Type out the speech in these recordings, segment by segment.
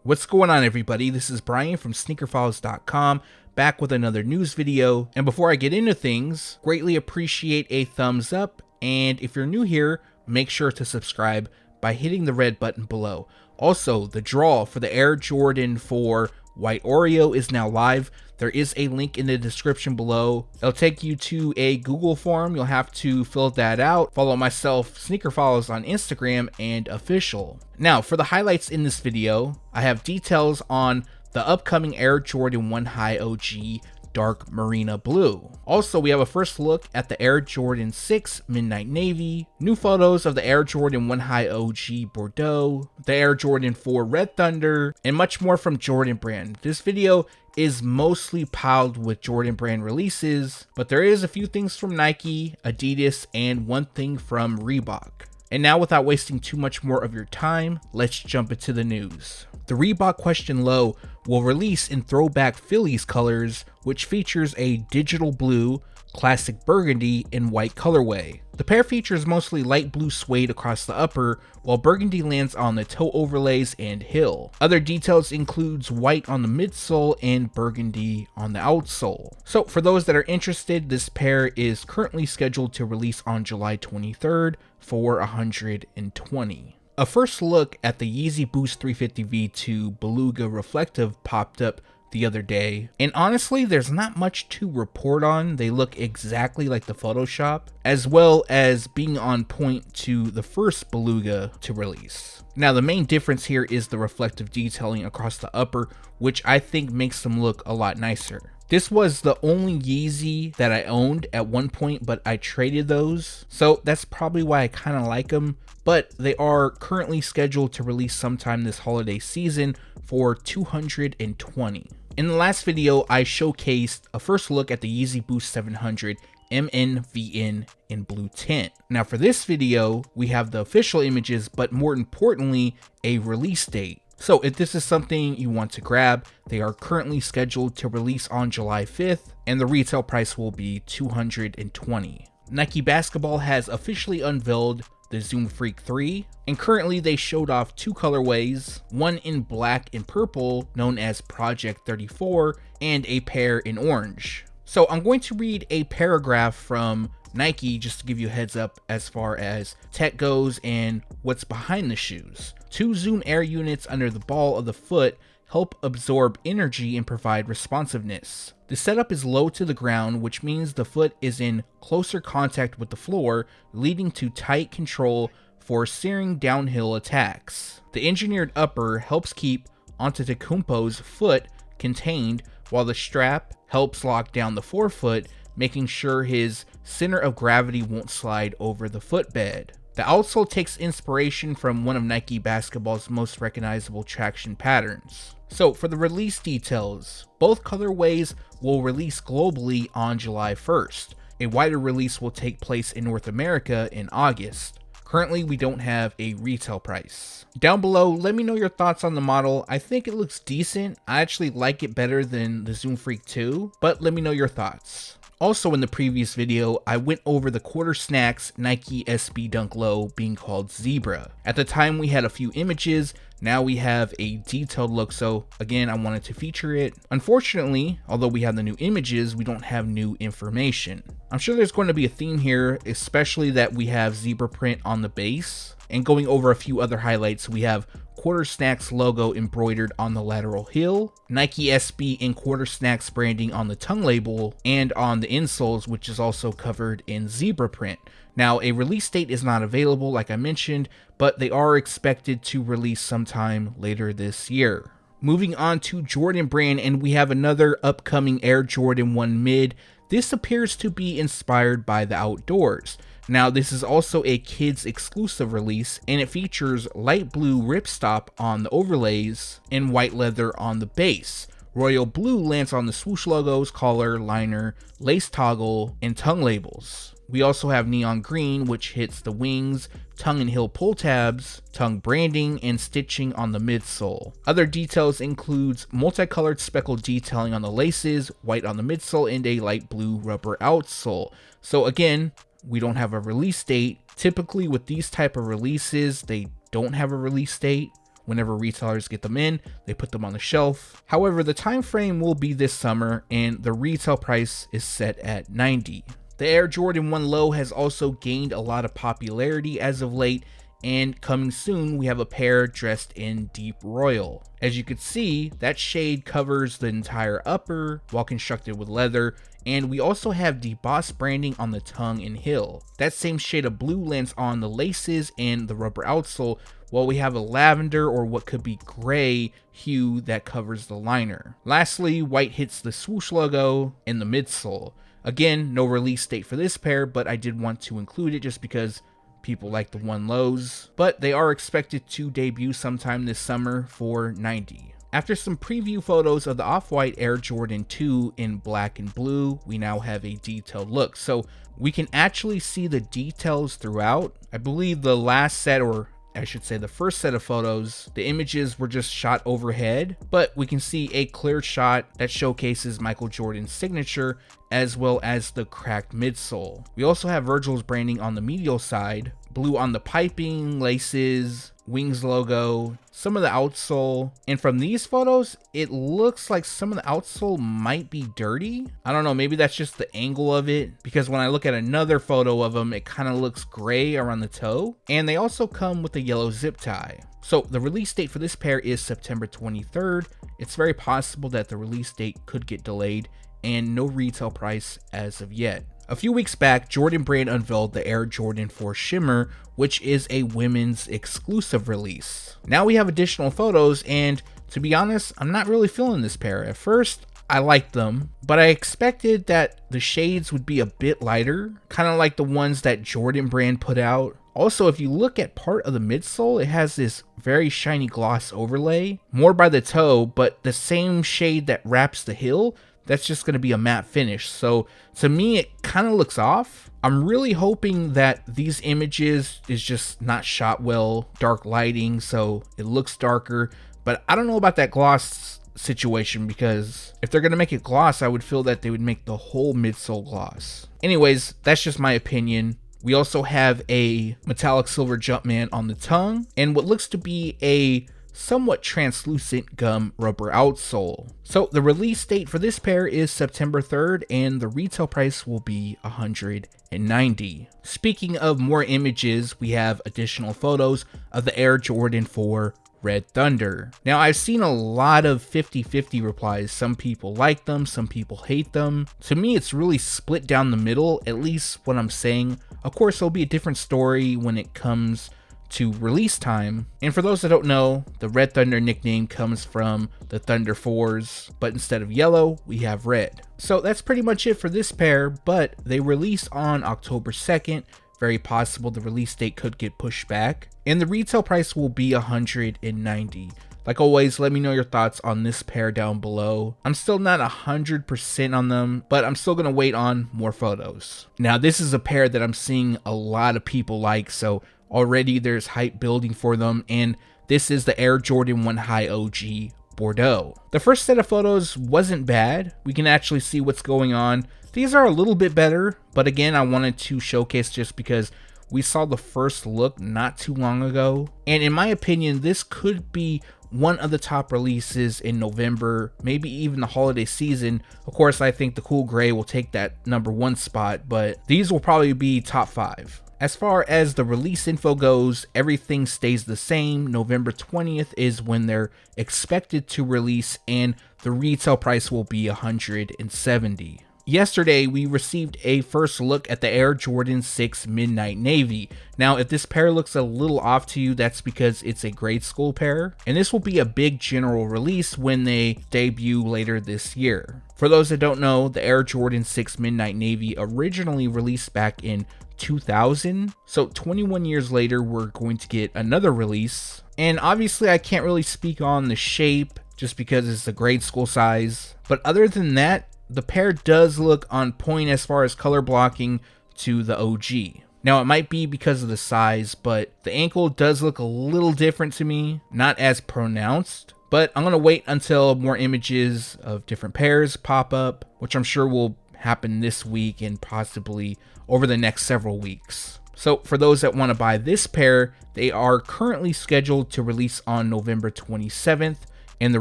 What's going on, everybody? This is Brian from sneakerfiles.com, back with another news video. And before I get into things, greatly appreciate a thumbs up, and if you're new here, make sure to subscribe by hitting the red button below. Also, the draw for the Air Jordan 4 White Oreo is now live. There is a link in the description below. It'll take you to a Google form. You'll have to fill that out. Follow myself, Sneaker Files, on Instagram and official. Now, for the highlights in this video, I have details on the upcoming Air Jordan 1 High OG Dark Marina Blue. Also, we have a first look at the Air Jordan 6 Midnight Navy, new photos of the Air Jordan 1 High OG Bordeaux, the Air Jordan 4 Red Thunder, and much more from Jordan Brand. This video is mostly piled with Jordan Brand releases, but there is a few things from Nike, Adidas, and one thing from Reebok. And now, without wasting too much more of your time, let's jump into the news. The Reebok Question Low will release in throwback Phillies colors, which features a digital blue, classic burgundy, and white colorway. The pair features mostly light blue suede across the upper, while burgundy lands on the toe overlays and heel. Other details includes white on the midsole and burgundy on the outsole. So for those that are interested, this pair is currently scheduled to release on July 23rd for $120. A first look at the Yeezy Boost 350 V2 Beluga Reflective popped up the other day, and honestly, there's not much to report on. They look exactly like the Photoshop, as well as being on point to the first Beluga to release. Now, the main difference here is the reflective detailing across the upper, which I think makes them look a lot nicer. This was the only Yeezy that I owned at one point, but I traded those, so that's probably why I kind of like them. But they are currently scheduled to release sometime this holiday season for $220. In the last video, I showcased a first look at the Yeezy Boost 700 MNVN in blue tint. Now for this video, we have the official images, but more importantly, a release date. So if this is something you want to grab, they are currently scheduled to release on July 5th, and the retail price will be $220. Nike Basketball has officially unveiled the Zoom Freak 3, and currently they showed off two colorways, one in black and purple known as Project 34, and a pair in orange. So I'm going to read a paragraph from Nike just to give you a heads up as far as tech goes and what's behind the shoes. Two Zoom Air units under the ball of the foot help absorb energy and provide responsiveness. The setup is low to the ground, which means the foot is in closer contact with the floor, leading to tight control for searing downhill attacks. The engineered upper helps keep Antetokounmpo's foot contained, while the strap helps lock down the forefoot, making sure his center of gravity won't slide over the footbed. The outsole takes inspiration from one of Nike Basketball's most recognizable traction patterns. So for the release details, both colorways will release globally on July 1st. A wider release will take place in North America in August. Currently, we don't have a retail price. Down below, let me know your thoughts on the model. I think it looks decent. I actually like it better than the Zoom Freak 2, but let me know your thoughts. Also in the previous video, I went over the Quarter Snacks Nike SB Dunk Low being called Zebra. At the time we had a few images, now we have a detailed look, so again I wanted to feature it. Unfortunately, although we have the new images, we don't have new information. I'm sure there's going to be a theme here, especially that we have zebra print on the base. And going over a few other highlights, we have Quarter Snacks logo embroidered on the lateral heel, Nike SB and Quarter Snacks branding on the tongue label and on the insoles, which is also covered in zebra print. Now, a release date is not available, like I mentioned, but they are expected to release sometime later this year. Moving on to Jordan Brand, and we have another upcoming Air Jordan 1 Mid. This appears to be inspired by the outdoors. Now, this is also a kids exclusive release, and it features light blue ripstop on the overlays and white leather on the base. Royal blue lands on the swoosh logos, collar, liner, lace toggle, and tongue labels. We also have neon green, which hits the wings, tongue and heel pull tabs, tongue branding, and stitching on the midsole. Other details includes multicolored speckled detailing on the laces, white on the midsole, and a light blue rubber outsole. So again, we don't have a release date. Typically with these type of releases, they don't have a release date. Whenever retailers get them in, they put them on the shelf. However, the time frame will be this summer and the retail price is set at $90. The Air Jordan 1 Low has also gained a lot of popularity as of late, and coming soon we have a pair dressed in deep royal. As you can see, that shade covers the entire upper while constructed with leather, and we also have DeBoss branding on the tongue and heel. That same shade of blue lands on the laces and the rubber outsole, while we have a lavender or what could be gray hue that covers the liner. Lastly, white hits the swoosh logo in the midsole. Again, no release date for this pair, but I did want to include it just because people like the 1 Lows, but they are expected to debut sometime this summer for $90. After some preview photos of the Off-White Air Jordan 2 in black and blue, we now have a detailed look. So we can actually see the details throughout. I believe the last set, or I should say the first set of photos, the images were just shot overhead, but we can see a clear shot that showcases Michael Jordan's signature as well as the cracked midsole. We also have Virgil's branding on the medial side, blue on the piping, laces, Wings logo, some of the outsole, and from these photos it looks like some of the outsole might be dirty. I don't know, maybe that's just the angle of it, because when I look at another photo of them it kind of looks gray around the toe, and they also come with a yellow zip tie. So the release date for this pair is September 23rd. It's very possible that the release date could get delayed, and no retail price as of yet. A few weeks back, Jordan Brand unveiled the Air Jordan 4 Shimmer, which is a women's exclusive release. Now we have additional photos, and to be honest, I'm not really feeling this pair. At first, I liked them, but I expected that the shades would be a bit lighter, kind of like the ones that Jordan Brand put out. Also, if you look at part of the midsole, it has this very shiny gloss overlay, more by the toe, but the same shade that wraps the heel, that's just going to be a matte finish. So to me, it kind of looks off. I'm really hoping that these images is just not shot well, dark lighting, so it looks darker. But I don't know about that gloss situation, because if they're going to make it gloss, I would feel that they would make the whole midsole gloss. Anyways, that's just my opinion. We also have a metallic silver Jumpman on the tongue and what looks to be a somewhat translucent gum rubber outsole. So the release date for this pair is September 3rd, and the retail price will be $190. Speaking of more images, we have additional photos of the Air Jordan 4 Red Thunder. Now, I've seen a lot of 50-50 replies. Some people like them, some people hate them. To me, it's really split down the middle, at least what I'm saying. Of course, it'll be a different story when it comes to release time. And for those that don't know, the Red Thunder nickname comes from the Thunder 4s, but instead of yellow, we have red. So that's pretty much it for this pair, but they release on October 2nd. Very possible the release date could get pushed back, and the retail price will be $190. Like always, let me know your thoughts on this pair down below. I'm still not 100% on them, but I'm still gonna wait on more photos. Now, this is a pair that I'm seeing a lot of people like, so already there's hype building for them, and this is the Air Jordan 1 High OG Bordeaux. The first set of photos wasn't bad. We can actually see what's going on. These are a little bit better, but again, I wanted to showcase just because we saw the first look not too long ago. And in my opinion, this could be one of the top releases in November, maybe even the holiday season. Of course, I think the cool gray will take that #1 spot, but these will probably be top 5. As far as the release info goes, everything stays the same. November 20th is when they're expected to release, and the retail price will be $170. Yesterday, we received a first look at the Air Jordan 6 Midnight Navy. Now, if this pair looks a little off to you, that's because it's a grade school pair, and this will be a big general release when they debut later this year. For those that don't know, the Air Jordan 6 Midnight Navy originally released back in 2000, so 21 years later, we're going to get another release. And obviously, I can't really speak on the shape just because it's a grade school size, but other than that, the pair does look on point as far as color blocking to the OG. Now, it might be because of the size, but the ankle does look a little different to me, not as pronounced. But I'm going to wait until more images of different pairs pop up, which I'm sure will happen this week and possibly over the next several weeks. So for those that want to buy this pair, they are currently scheduled to release on November 27th, and the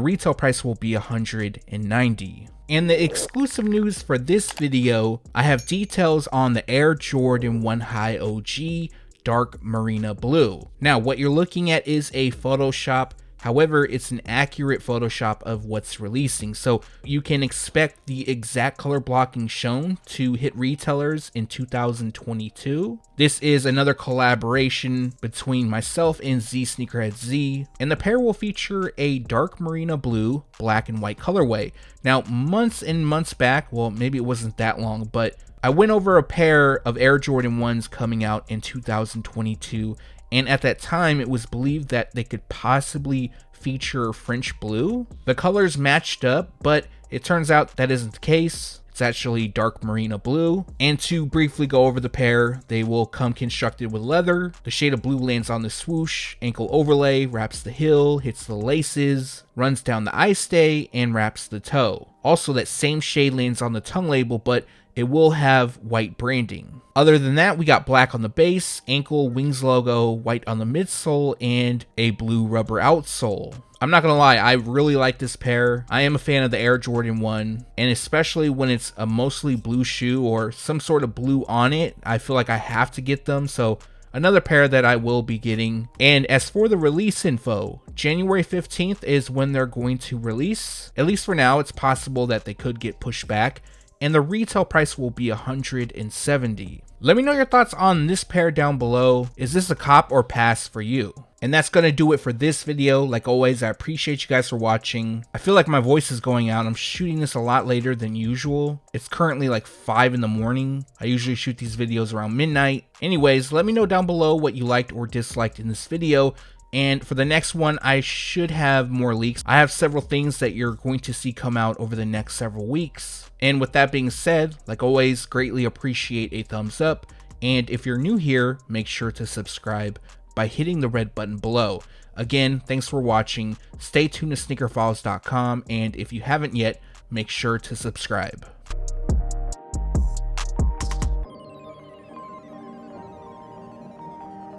retail price will be $190. And the exclusive news for this video, I have details on the Air Jordan 1 High OG Dark Marina Blue. Now, what you're looking at is a Photoshop. However, it's an accurate Photoshop of what's releasing, so you can expect the exact color blocking shown to hit retailers in 2022. This is another collaboration between myself and Z Sneakerhead Z, and the pair will feature a dark marina blue, black and white colorway. Now, months and months back, well, maybe it wasn't that long, but I went over a pair of Air Jordan 1s coming out in 2022, and at that time, it was believed that they could possibly feature French blue. The colors matched up, but it turns out that isn't the case. It's actually dark marina blue. And to briefly go over the pair, they will come constructed with leather. The shade of blue lands on the swoosh, ankle overlay, wraps the heel, hits the laces, runs down the eye stay, and wraps the toe. Also, that same shade lands on the tongue label, but it will have white branding. Other than that, we got black on the base, ankle, wings logo, white on the midsole, and a blue rubber outsole. I'm not gonna lie, I really like this pair. I am a fan of the Air Jordan 1, and especially when it's a mostly blue shoe or some sort of blue on it, I feel like I have to get them, so another pair that I will be getting. And as for the release info, January 15th is when they're going to release. At least for now, it's possible that they could get pushed back, and the retail price will be $170. Let me know your thoughts on this pair down below. Is this a cop or pass for you? And that's going to do it for this video. Like always, I appreciate you guys for watching. I feel like my voice is going out. I'm shooting this a lot later than usual. It's currently like 5 in the morning. I usually shoot these videos around midnight. Anyways, let me know down below what you liked or disliked in this video. And for the next one, I should have more leaks. I have several things that you're going to see come out over the next several weeks. And with that being said, like always, greatly appreciate a thumbs up. And if you're new here, make sure to subscribe by hitting the red button below. Again, thanks for watching. Stay tuned to sneakerfiles.com. And if you haven't yet, make sure to subscribe.